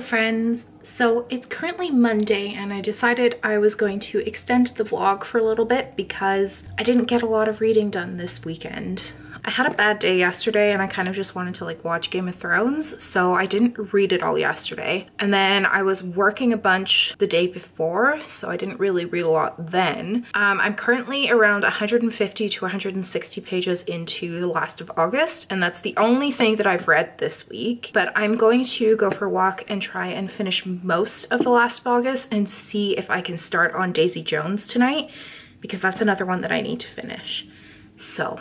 Friends, so it's currently Monday and I decided I was going to extend the vlog for a little bit because I didn't get a lot of reading done this weekend. I had a bad day yesterday and I kind of just wanted to like watch Game of Thrones, so I didn't read it all yesterday. And then I was working a bunch the day before, so I didn't really read a lot then. I'm currently around 150 to 160 pages into The Last of August, and that's the only thing that I've read this week. But I'm going to go for a walk and try and finish most of The Last of August and see if I can start on Daisy Jones tonight, because that's another one that I need to finish. So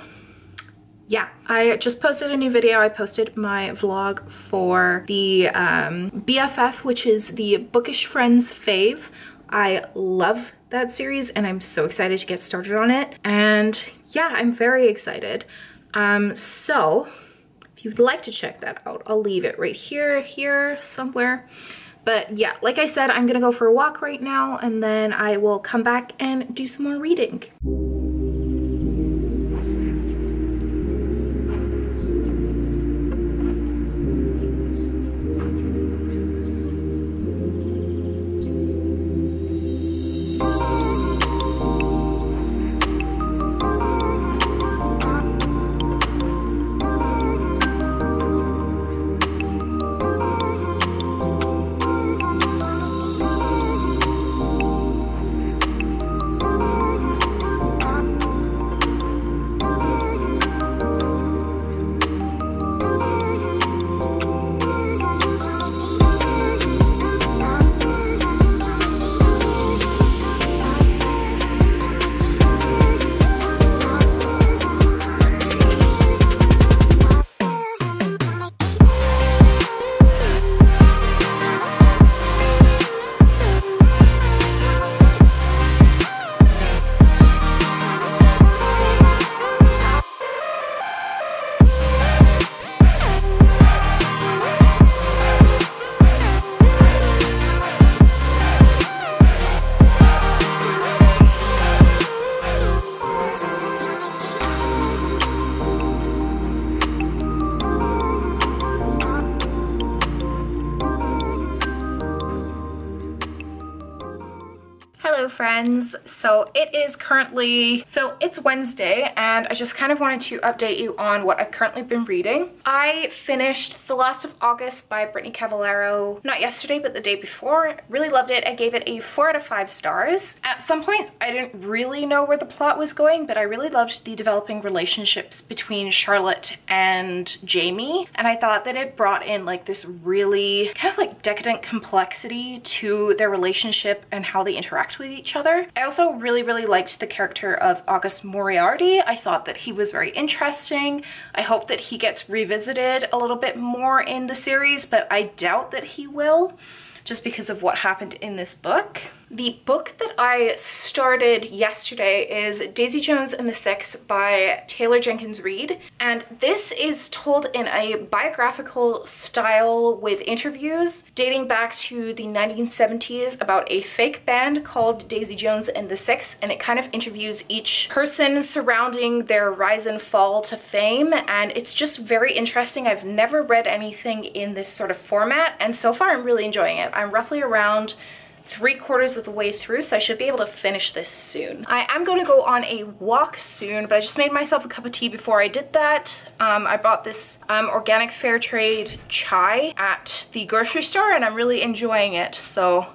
yeah, I just posted a new video. I posted my vlog for the BFF, which is the Bookish Friends fave. I love that series and I'm so excited to get started on it. And yeah, I'm very excited. So if you'd like to check that out, I'll leave it right here somewhere. But yeah, like I said, I'm gonna go for a walk right now and then I will come back and do some more reading. Friends, so it's Wednesday and I just kind of wanted to update you on what I've currently been reading. I finished The Last of August by Brittany Caballero, not yesterday but the day before. Really loved it. I gave it a 4 out of 5 stars. At some points I didn't really know where the plot was going, but I really loved the developing relationships between Charlotte and Jamie, and I thought that it brought in like this really kind of like decadent complexity to their relationship and how they interact with each other. I also really liked the character of August Moriarty. I thought that he was very interesting. I hope that he gets revisited a little bit more in the series, but I doubt that he will, just because of what happened in this book. The book that I started yesterday is Daisy Jones and the Six by Taylor Jenkins Reid, and this is told in a biographical style with interviews dating back to the 1970s about a fake band called Daisy Jones and the Six, and it kind of interviews each person surrounding their rise and fall to fame, and it's just very interesting. I've never read anything in this sort of format, and so far I'm really enjoying it. I'm roughly around 3/4 of the way through, so I should be able to finish this soon. I am going to go on a walk soon, but I just made myself a cup of tea before I did that. I bought this organic fair trade chai at the grocery store and I'm really enjoying it, so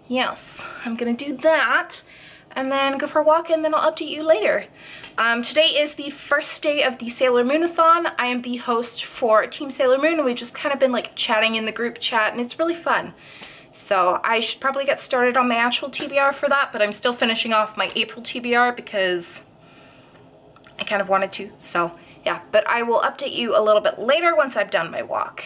yes, I'm gonna do that. and then go for a walk, and then I'll update you later. Today is the first day of the Sailor Moon-a-thon. I am the host for Team Sailor Moon, and we've just kind of been like chatting in the group chat, and it's really fun. So I should probably get started on my actual TBR for that, but I'm still finishing off my April TBR because I kind of wanted to. So yeah, but I will update you a little bit later once I've done my walk.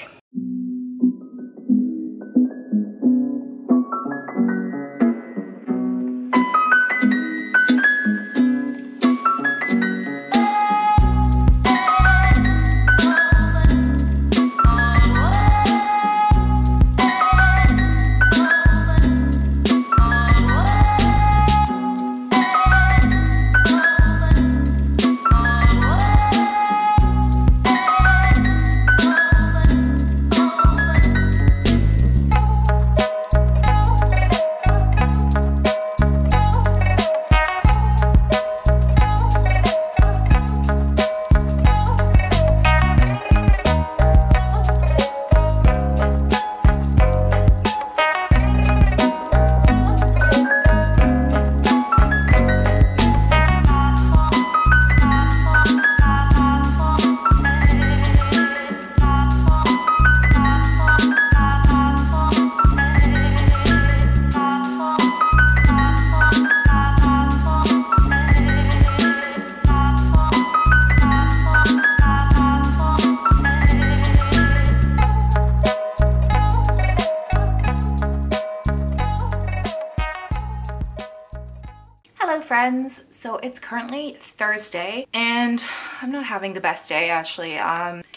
Friends, so it's currently Thursday and I'm not having the best day actually,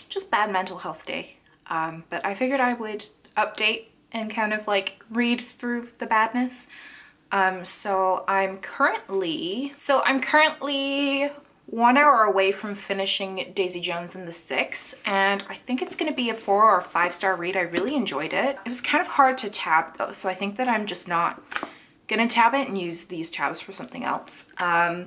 just bad mental health day, but I figured I would update and kind of like read through the badness. So I'm currently 1 hour away from finishing Daisy Jones and the Six, and I think it's going to be a 4 or 5 star read. I really enjoyed it. It was kind of hard to tab though, so I think that I'm just not gonna tab it and use these tabs for something else. But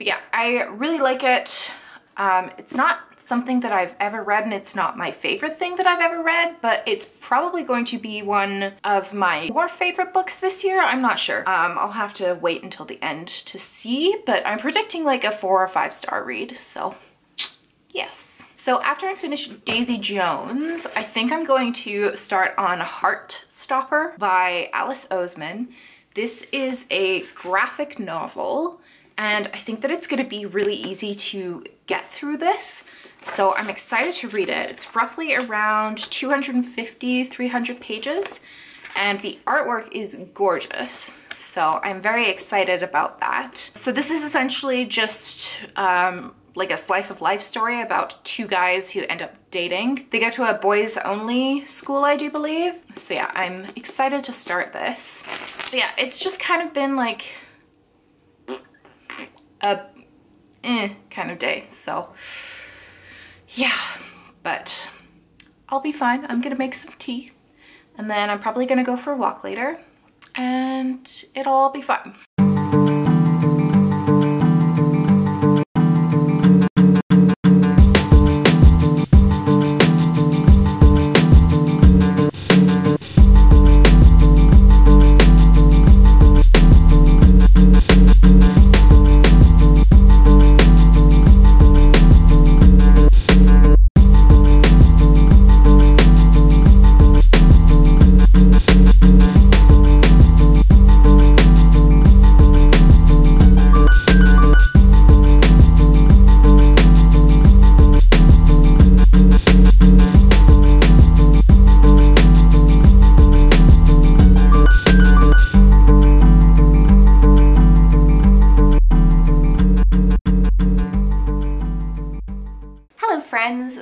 yeah, I really like it. It's not something that I've ever read, and it's not my favorite thing that I've ever read, but it's probably going to be one of my more favorite books this year. I'm not sure. I'll have to wait until the end to see, but I'm predicting like a 4 or 5 star read, so yes. So after I finish Daisy Jones, I think I'm going to start on Heartstopper by Alice Osmond. This is a graphic novel, and I think that it's going to be really easy to get through this. So I'm excited to read it. It's roughly around 250-300 pages, and the artwork is gorgeous. So I'm very excited about that. So this is essentially just like a slice of life story about 2 guys who end up dating. They go to a boys only school, I do believe. So yeah, I'm excited to start this. So yeah, it's just kind of been like a kind of day. So yeah, but I'll be fine. I'm gonna make some tea, and then I'm probably gonna go for a walk later, and it'll all be fine.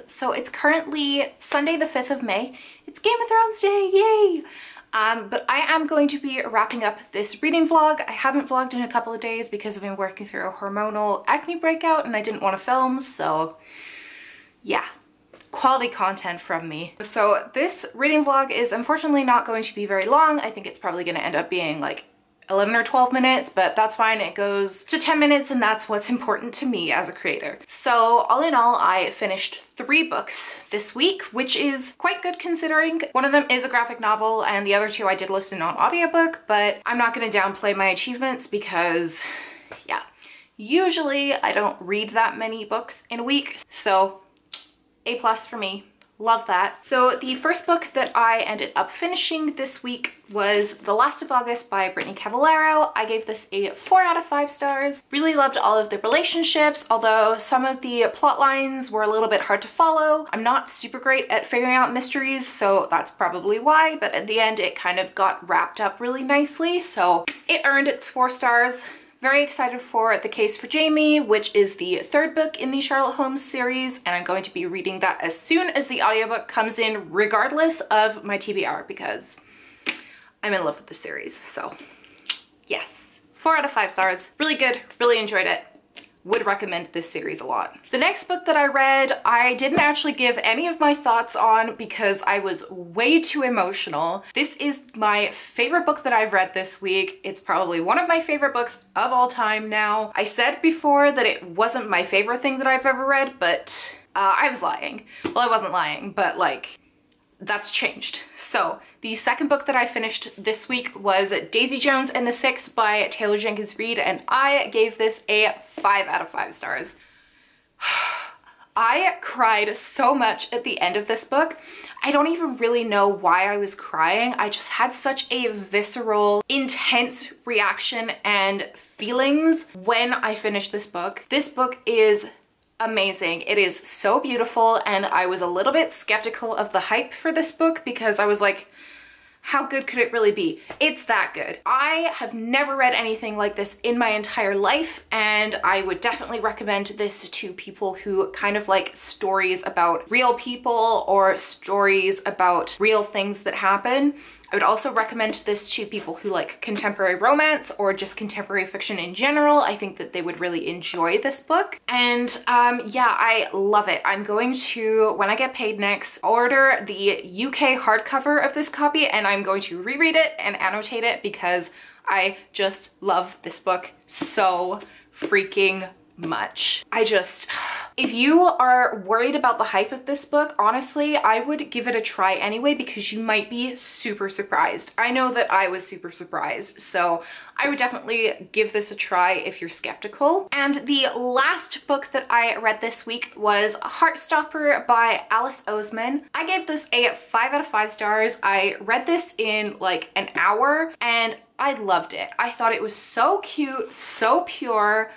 So it's currently Sunday the 5th of May. It's Game of Thrones Day, yay! But I am going to be wrapping up this reading vlog. I haven't vlogged in a couple of days because I've been working through a hormonal acne breakout and I didn't want to film, so yeah. Quality content from me. So this reading vlog is unfortunately not going to be very long. I think it's probably going to end up being like 11 or 12 minutes, but that's fine. It goes to 10 minutes and that's what's important to me as a creator. So all in all, I finished 3 books this week, which is quite good considering. One of them is a graphic novel and the other 2 I did listen on audiobook, but I'm not going to downplay my achievements because, yeah, usually I don't read that many books in a week, so A+ for me. Love that. So the first book that I ended up finishing this week was The Last of August by Brittany Caballero. I gave this a 4 out of 5 stars. Really loved all of the relationships, although some of the plot lines were a little bit hard to follow. I'm not super great at figuring out mysteries, so that's probably why, but at the end it kind of got wrapped up really nicely, so it earned its 4 stars. Very excited for The Case for Jamie, which is the 3rd book in the Sherlock Holmes series, and I'm going to be reading that as soon as the audiobook comes in, regardless of my TBR, because I'm in love with the series. So yes, 4 out of 5 stars. Really good, really enjoyed it. Would recommend this series a lot. The next book that I read, I didn't actually give any of my thoughts on because I was way too emotional. This is my favorite book that I've read this week. It's probably one of my favorite books of all time now. I said before that it wasn't my favorite thing that I've ever read, but I was lying. Well, I wasn't lying, but like, that's changed. So the second book that I finished this week was Daisy Jones and the Six by Taylor Jenkins Reid, and I gave this a 5 out of 5 stars. I cried so much at the end of this book. I don't even really know why I was crying. I just had such a visceral, intense reaction and feelings when I finished this book. This book is amazing. It is so beautiful, and I was a little bit skeptical of the hype for this book because I was like, how good could it really be? It's that good. I have never read anything like this in my entire life, and I would definitely recommend this to people who kind of like stories about real people or stories about real things that happen. I would also recommend this to people who like contemporary romance or just contemporary fiction in general. I think that they would really enjoy this book. And yeah, I love it. I'm going to, when I get paid next, order the UK hardcover of this copy, and I'm going to reread it and annotate it because I just love this book so freaking much. If you are worried about the hype of this book, honestly, I would give it a try anyway because you might be super surprised. I know that I was super surprised, so I would definitely give this a try if you're skeptical. And the last book that I read this week was Heartstopper by Alice Osmond. I gave this a 5 out of 5 stars. I read this in like an hour and I loved it. I thought it was so cute, so pure.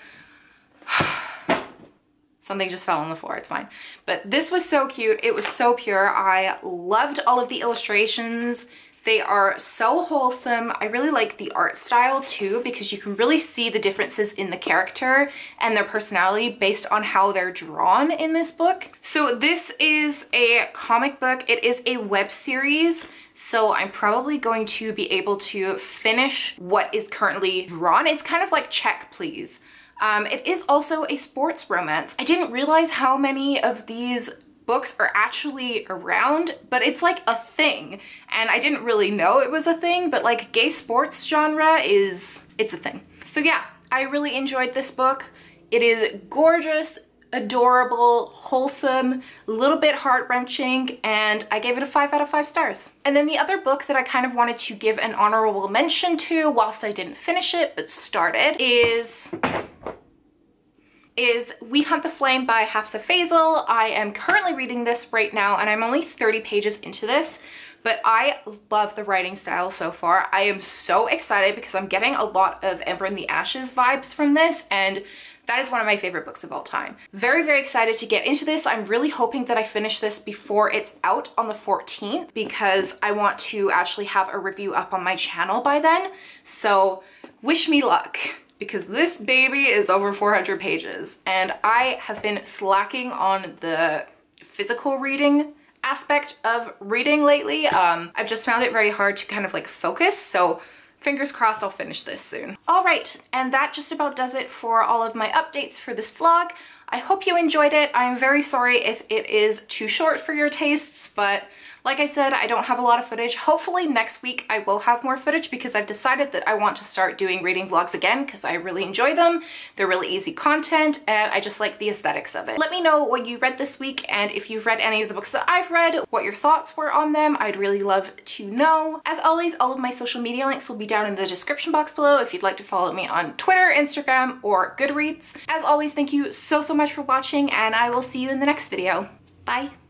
Something just fell on the floor, it's fine. But this was so cute, it was so pure. I loved all of the illustrations. They are so wholesome. I really like the art style too because you can really see the differences in the character and their personality based on how they're drawn in this book. So this is a comic book. It is a web series. So I'm probably going to be able to finish what is currently drawn. It's kind of like Check Please. It is also a sports romance. I didn't realize how many of these books are actually around, but it's like a thing. And I didn't really know it was a thing, but like gay sports genre it's a thing. So yeah, I really enjoyed this book. It is gorgeous, adorable, wholesome, a little bit heart-wrenching, and I gave it a 5 out of 5 stars. And then the other book that I kind of wanted to give an honorable mention to whilst I didn't finish it but started is We Hunt the Flame by Hafsa Faisal. I am currently reading this right now and I'm only 30 pages into this, but I love the writing style so far. I am so excited because I'm getting a lot of Ember in the Ashes vibes from this, and that is one of my favorite books of all time. Very, very excited to get into this. I'm really hoping that I finish this before it's out on the 14th because I want to actually have a review up on my channel by then. So wish me luck, because this baby is over 400 pages and I have been slacking on the physical reading aspect of reading lately. I've just found it very hard to kind of like focus, so fingers crossed I'll finish this soon. All right, and that just about does it for all of my updates for this vlog. I hope you enjoyed it. I'm very sorry if it is too short for your tastes, but Like I said, I don't have a lot of footage. Hopefully next week I will have more footage because I've decided that I want to start doing reading vlogs again because I really enjoy them. They're really easy content and I just like the aesthetics of it. Let me know what you read this week, and if you've read any of the books that I've read, what your thoughts were on them. I'd really love to know. As always, all of my social media links will be down in the description box below if you'd like to follow me on Twitter, Instagram, or Goodreads. As always, thank you so much for watching, and I will see you in the next video. Bye!